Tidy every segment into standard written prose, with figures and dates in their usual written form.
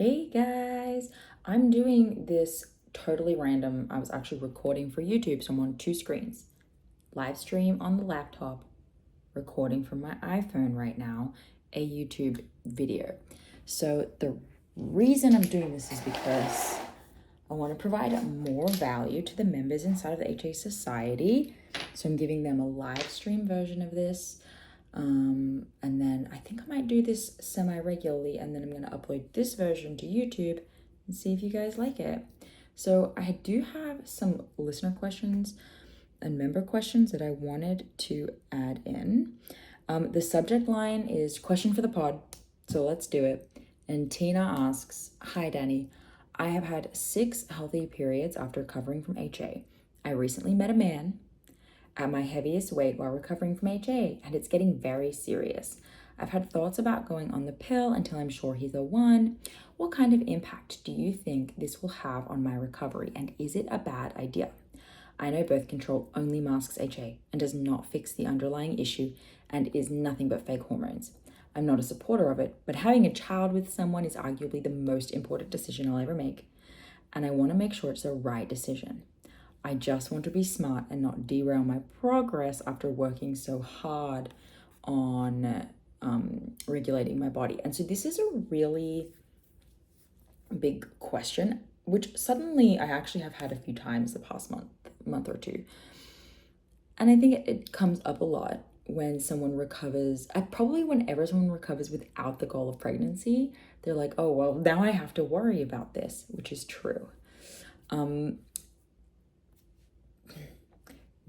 Hey guys, I'm doing this totally random. I was actually recording for YouTube, so I'm on two screens. Live stream on the laptop, recording from my iPhone right now, a YouTube video. So the reason I'm doing this is because I want to provide more value to the members inside of the HA Society. So I'm giving them a live stream version of this. And then I think I might do this semi-regularly, and then I'm going to upload this version to YouTube and see if you guys like it. So I do have some listener questions and member questions that I wanted to add in. The subject line is question for the pod, so let's do it. And Tina asks, "Hi Danny, I have had 6 healthy periods after recovering from HA. I recently met a man at my heaviest weight while recovering from HA, and it's getting very serious. I've had thoughts about going on the pill until I'm sure he's the one. What kind of impact do you think this will have on my recovery, and is it a bad idea? I know birth control only masks HA and does not fix the underlying issue and is nothing but fake hormones. I'm not a supporter of it, but having a child with someone is arguably the most important decision I'll ever make, and I want to make sure it's the right decision. I just want to be smart and not derail my progress after working so hard on regulating my body." And so this is a really big question, which suddenly I actually have had a few times the past month or two. And I think it comes up a lot when someone recovers, probably whenever someone recovers without the goal of pregnancy, they're like, oh, well, now I have to worry about this, which is true.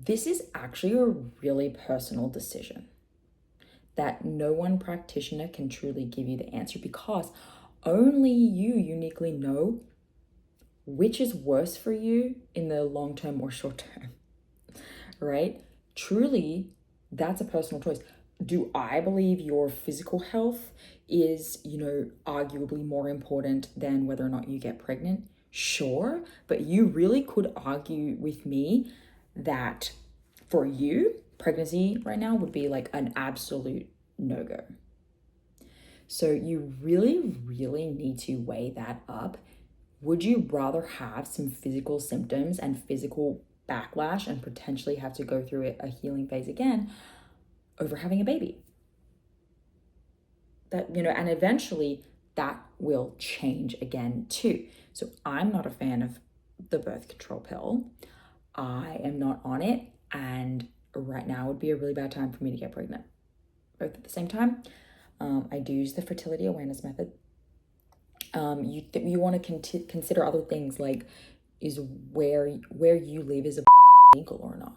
This is actually a really personal decision that no one practitioner can truly give you the answer, because only you uniquely know which is worse for you in the long term or short term, right? Truly, that's a personal choice. Do I believe your physical health is, arguably more important than whether or not you get pregnant? Sure, but you really could argue with me that for you, pregnancy right now would be like an absolute no-go. So you really, really need to weigh that up. Would you rather have some physical symptoms and physical backlash and potentially have to go through a healing phase again over having a baby? That, and eventually that will change again too. So I'm not a fan of the birth control pill. I am not on it, and right now would be a really bad time for me to get pregnant. Both at the same time. I do use the fertility awareness method. You want to consider other things, like is where you live is a legal or not,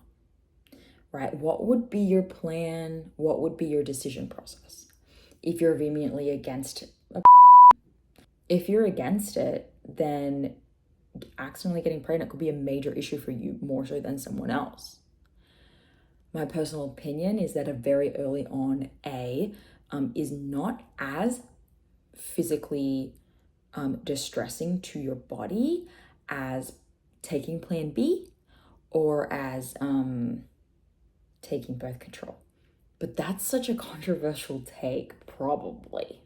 right? What would be your plan? What would be your decision process if you're vehemently against if you're against it, then accidentally getting pregnant could be a major issue for you, more so than someone else. My personal opinion is that a very early on is not as physically distressing to your body as taking Plan B or as taking birth control. But that's such a controversial take, probably.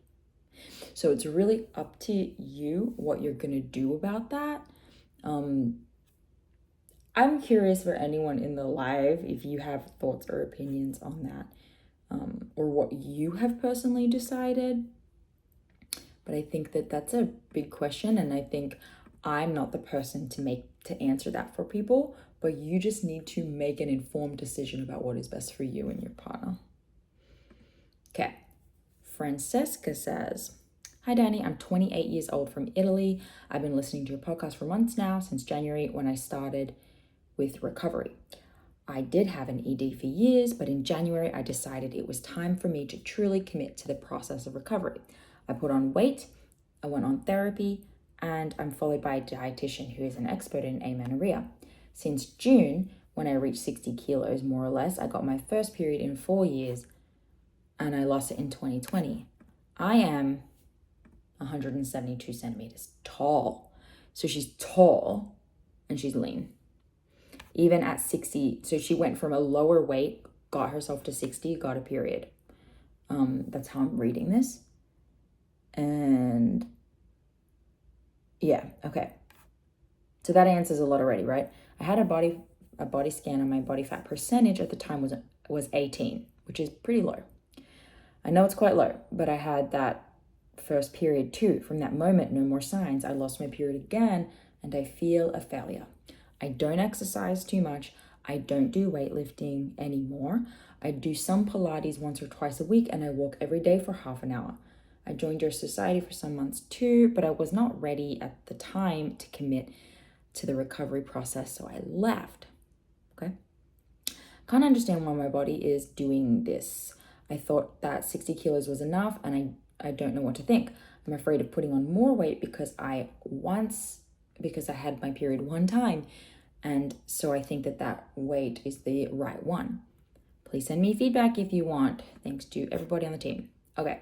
So it's really up to you what you're going to do about that. I'm curious for anyone in the live if you have thoughts or opinions on that, or what you have personally decided. But I think that that's a big question, and I think I'm not the person to answer that for people, but you just need to make an informed decision about what is best for you and your partner. Okay, Francesca says, "Hi Danny, I'm 28 years old from Italy. I've been listening to your podcast for months now, since January when I started with recovery. I did have an ED for years, but in January I decided it was time for me to truly commit to the process of recovery. I put on weight, I went on therapy, and I'm followed by a dietitian who is an expert in amenorrhea. Since June, when I reached 60 kilos more or less, I got my first period in 4 years, and I lost it in 2020. I am 172 centimeters tall. So she's tall and she's lean. Even at 60, so she went from a lower weight, got herself to 60, got a period. That's how I'm reading this. And Yeah, okay. So that answers a lot already, right? I had a body scan and my body fat percentage at the time was 18, which is pretty low. I know it's quite low, but I had that first period too. From that moment, no more signs. I lost my period again and I feel a failure. I don't exercise too much. I don't do weightlifting anymore. I do some Pilates once or twice a week and I walk every day for half an hour. I joined your society for some months too, but I was not ready at the time to commit to the recovery process, so I left. Okay? Can't understand why my body is doing this. I thought that 60 kilos was enough and I don't know what to think. I'm afraid of putting on more weight because I had my period one time, and so I think that weight is the right one. Please send me feedback if you want. Thanks to everybody on the team. Okay,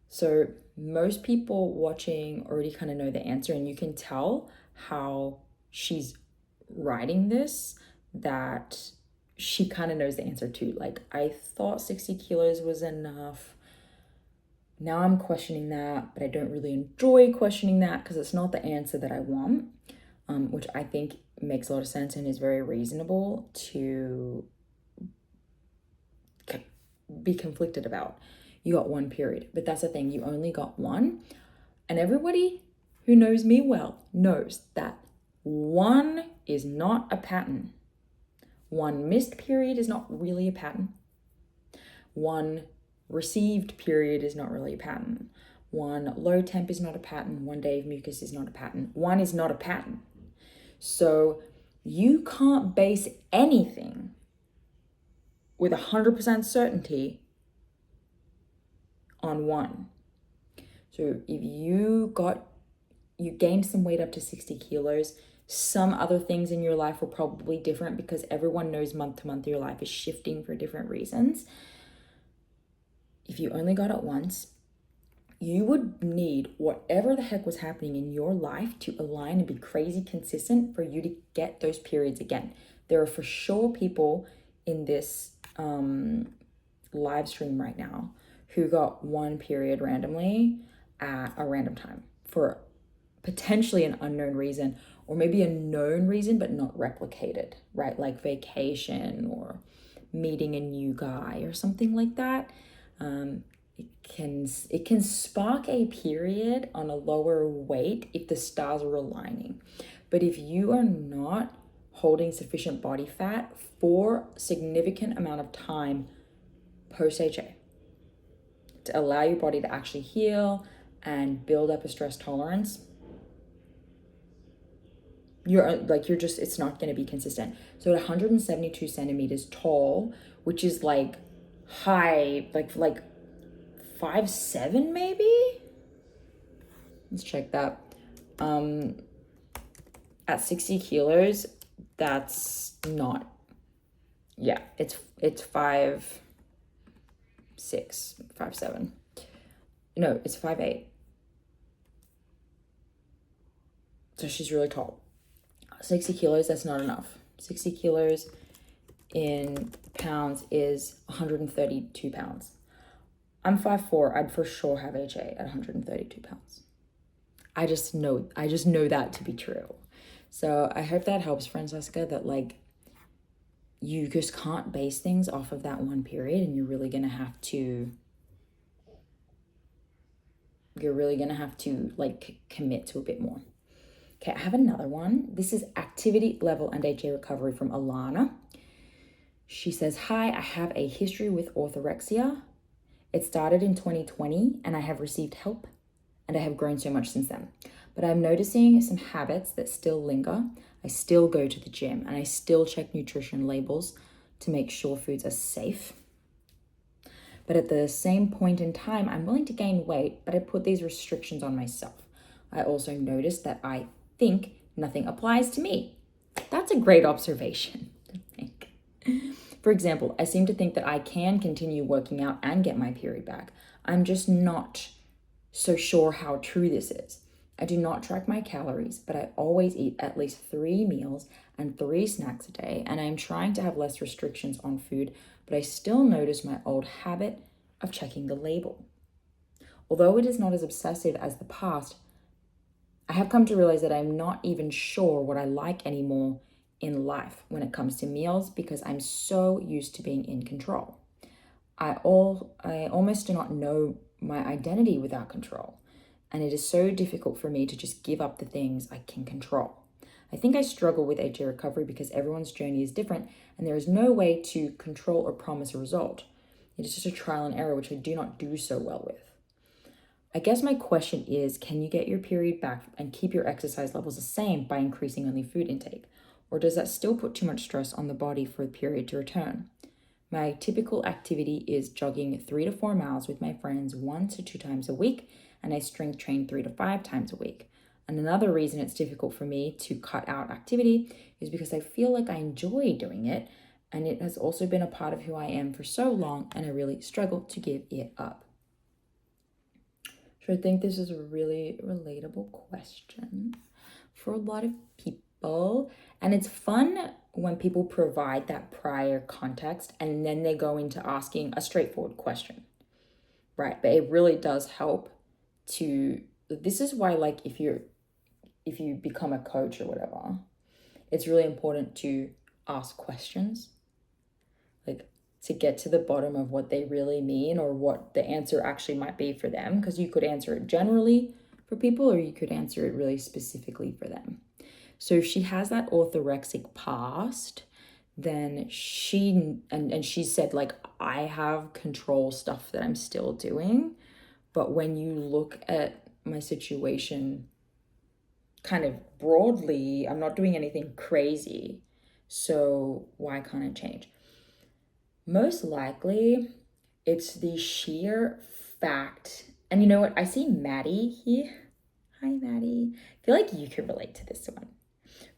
so most people watching already kind of know the answer, and you can tell how she's writing this that she kind of knows the answer too. Like, I thought 60 kilos was enough. Now I'm questioning that, but I don't really enjoy questioning that because it's not the answer that I want, which I think makes a lot of sense and is very reasonable to be conflicted about. You got one period, but that's the thing, you only got one. And everybody who knows me well knows that one is not a pattern. One missed period is not really a pattern. One received period is not really a pattern. One low temp is not a pattern. One day of mucus is not a pattern. One is not a pattern. So you can't base anything with 100% certainty on one. So if you gained some weight up to 60 kilos, some other things in your life were probably different because everyone knows month to month your life is shifting for different reasons. If you only got it once, you would need whatever the heck was happening in your life to align and be crazy consistent for you to get those periods again. There are for sure people in this live stream right now who got one period randomly at a random time for potentially an unknown reason, or maybe a known reason but not replicated, right? Like vacation or meeting a new guy or something like that. It can spark a period on a lower weight if the stars are aligning. But if you are not holding sufficient body fat for a significant amount of time post HA to allow your body to actually heal and build up a stress tolerance, it's not going to be consistent. So at 172 centimeters tall, which is like high, like 5'7" maybe. Let's check that. At 60 kilos, that's not. Yeah, it's 5'6", 5'7". No, it's 5'8". So she's really tall. 60 kilos, that's not enough. 60 kilos in pounds is 132 pounds. I'm 5'4". I'd for sure have HA at 132 pounds. I just know that to be true. So I hope that helps, Francesca, that like you just can't base things off of that one period, and you're really gonna have to like commit to a bit more. Okay, I have another one. This is activity level and HA recovery from Alana. She says, hi, I have a history with orthorexia. It started in 2020 and I have received help and I have grown so much since then. But I'm noticing some habits that still linger. I still go to the gym and I still check nutrition labels to make sure foods are safe. But at the same point in time, I'm willing to gain weight, but I put these restrictions on myself. I also noticed that I think nothing applies to me. That's a great observation, I think. For example, I seem to think that I can continue working out and get my period back. I'm just not so sure how true this is. I do not track my calories, but I always eat at least 3 meals and 3 snacks a day, and I'm trying to have less restrictions on food, but I still notice my old habit of checking the label. Although it is not as obsessive as the past, I have come to realize that I'm not even sure what I like anymore in life when it comes to meals because I'm so used to being in control. I almost do not know my identity without control, and it is so difficult for me to just give up the things I can control. I think I struggle with HA recovery because everyone's journey is different and there is no way to control or promise a result. It is just a trial and error, which I do not do so well with. I guess my question is, can you get your period back and keep your exercise levels the same by increasing only food intake? Or does that still put too much stress on the body for the period to return? My typical activity is jogging 3 to 4 miles with my friends 1 to 2 times a week, and I strength train 3 to 5 times a week. And another reason it's difficult for me to cut out activity is because I feel like I enjoy doing it, and it has also been a part of who I am for so long, and I really struggle to give it up. So I think this is a really relatable question for a lot of people. And it's fun when people provide that prior context and then they go into asking a straightforward question, right? But it really does help to, this is why, like, if you become a coach or whatever, it's really important to ask questions, like to get to the bottom of what they really mean or what the answer actually might be for them, because you could answer it generally for people or you could answer it really specifically for them. So if she has that orthorexic past, then she said, like, I have control stuff that I'm still doing, but when you look at my situation kind of broadly, I'm not doing anything crazy, so why can't I change? Most likely it's the sheer fact, and you know what, I see Maddie here. Hi Maddie. I feel like you could relate to this one,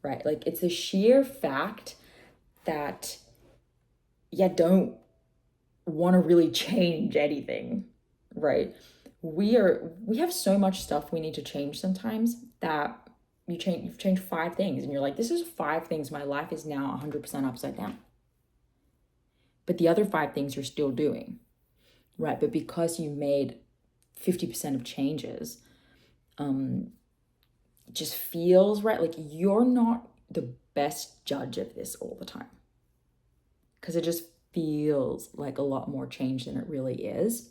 right? Like, it's the sheer fact that you don't want to really change anything, right? We have so much stuff we need to change sometimes that you've changed 5 things and you're like, this is 5 things, my life is now 100% upside down. But the other 5 things you're still doing, right? But because you made 50% of changes, it just feels right. Like, you're not the best judge of this all the time, because it just feels like a lot more change than it really is.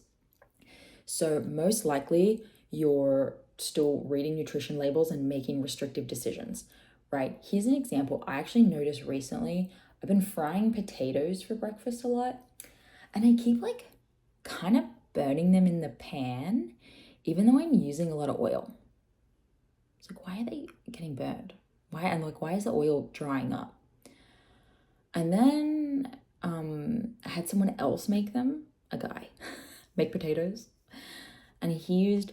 So most likely you're still reading nutrition labels and making restrictive decisions, right? Here's an example. I actually noticed recently, I've been frying potatoes for breakfast a lot, and I keep like kind of burning them in the pan, even though I'm using a lot of oil. It's like, why are they getting burned? Why is the oil drying up? And then I had someone else make them, a guy, make potatoes, and he used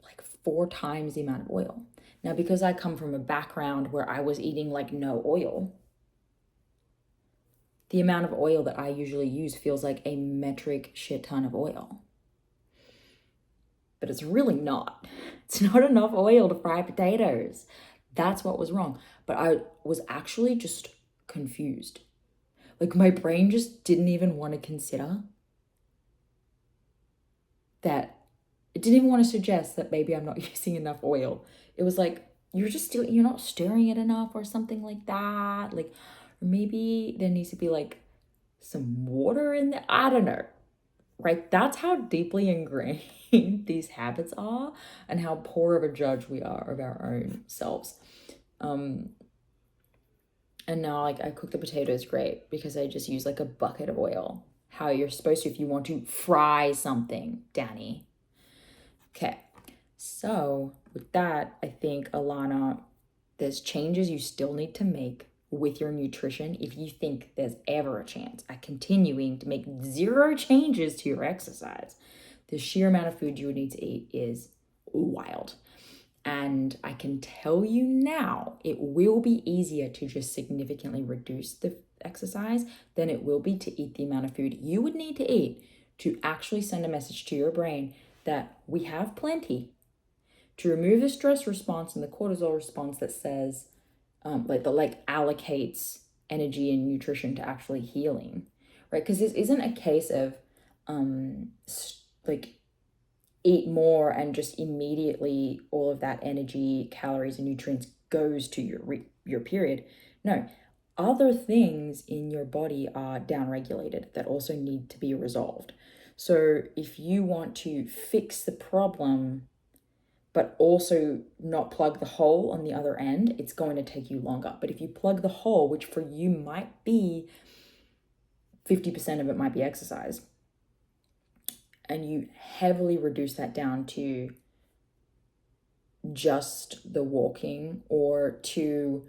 like 4 times the amount of oil. Now, because I come from a background where I was eating like no oil, the amount of oil that I usually use feels like a metric shit ton of oil. But it's really not. It's not enough oil to fry potatoes. That's what was wrong. But I was actually just confused. Like, my brain just didn't even want to consider that. It didn't even want to suggest that maybe I'm not using enough oil. It was like, you're not stirring it enough or something like that. Like, or maybe there needs to be like some water in there. I don't know. Right? That's how deeply ingrained these habits are and how poor of a judge we are of our own selves. And now, like, I cook the potatoes great because I just use like a bucket of oil. How you're supposed to if you want to fry something, Danny. Okay, so with that, I think, Alana, there's changes you still need to make with your nutrition if you think there's ever a chance at continuing to make 0 changes to your exercise. The sheer amount of food you would need to eat is wild. And I can tell you now, it will be easier to just significantly reduce the exercise than it will be to eat the amount of food you would need to eat to actually send a message to your brain that we have plenty, to remove the stress response and the cortisol response that says, allocates energy and nutrition to actually healing, right? Because this isn't a case of eat more and just immediately all of that energy, calories, and nutrients goes to your period. No, other things in your body are downregulated that also need to be resolved. So if you want to fix the problem but also not plug the hole on the other end, it's going to take you longer. But if you plug the hole, which for you might be 50% of it might be exercise, and you heavily reduce that down to just the walking or to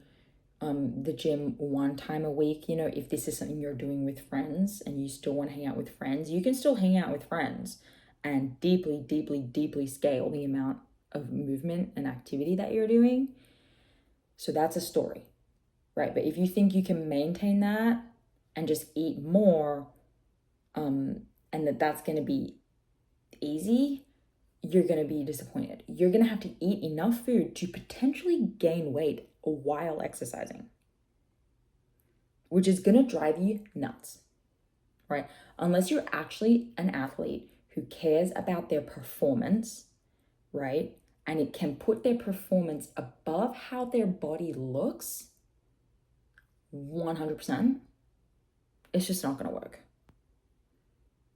the gym one time a week, if this is something you're doing with friends and you still want to hang out with friends, you can still hang out with friends and deeply, deeply, deeply scale the amount of movement and activity that you're doing. So that's a story, right? But if you think you can maintain that and just eat more, and that's going to be easy, you're going to be disappointed. You're going to have to eat enough food to potentially gain weight while exercising, which is going to drive you nuts, right? Unless you're actually an athlete who cares about their performance, right? And it can put their performance above how their body looks, 100%, it's just not going to work,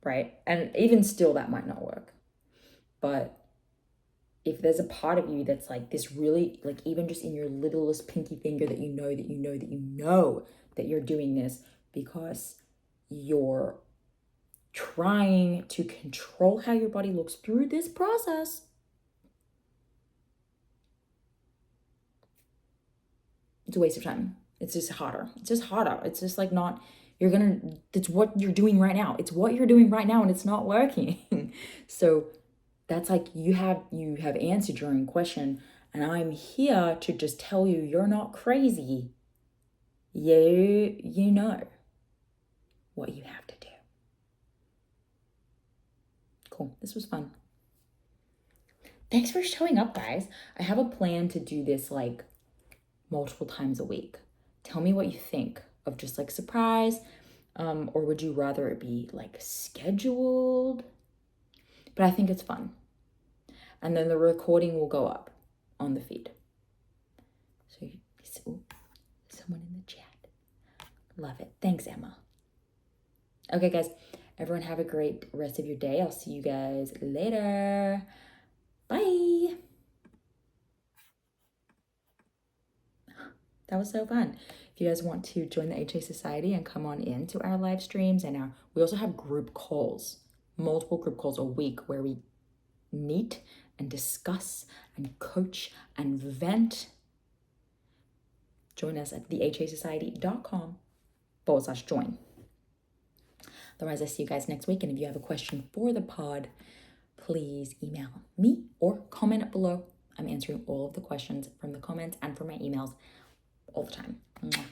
right? And even still, that might not work. But if there's a part of you that's like this really, like even just in your littlest pinky finger that you know that you're doing this because you're trying to control how your body looks through this process, it's a waste of time. It's just harder. It's just like not, it's what you're doing right now. It's what you're doing right now and it's not working. So that's like you have answered your own question, and I'm here to just tell you you're not crazy. You know what you have to do. Cool. This was fun. Thanks for showing up, guys. I have a plan to do this like multiple times a week. Tell me what you think of just like surprise, or would you rather it be like scheduled? But I think it's fun. And then the recording will go up on the feed. So, someone in the chat. Love it. Thanks, Emma. Okay, guys. Everyone have a great rest of your day. I'll see you guys later. Bye. That was so fun. If you guys want to join the HA Society and come on in to our live streams, and we also have group calls, multiple group calls a week where we meet and discuss and coach and vent. Join us at thehasociety.com/join. Otherwise, I see you guys next week. And if you have a question for the pod, please email me or comment below. I'm answering all of the questions from the comments and from my emails all the time. Mwah.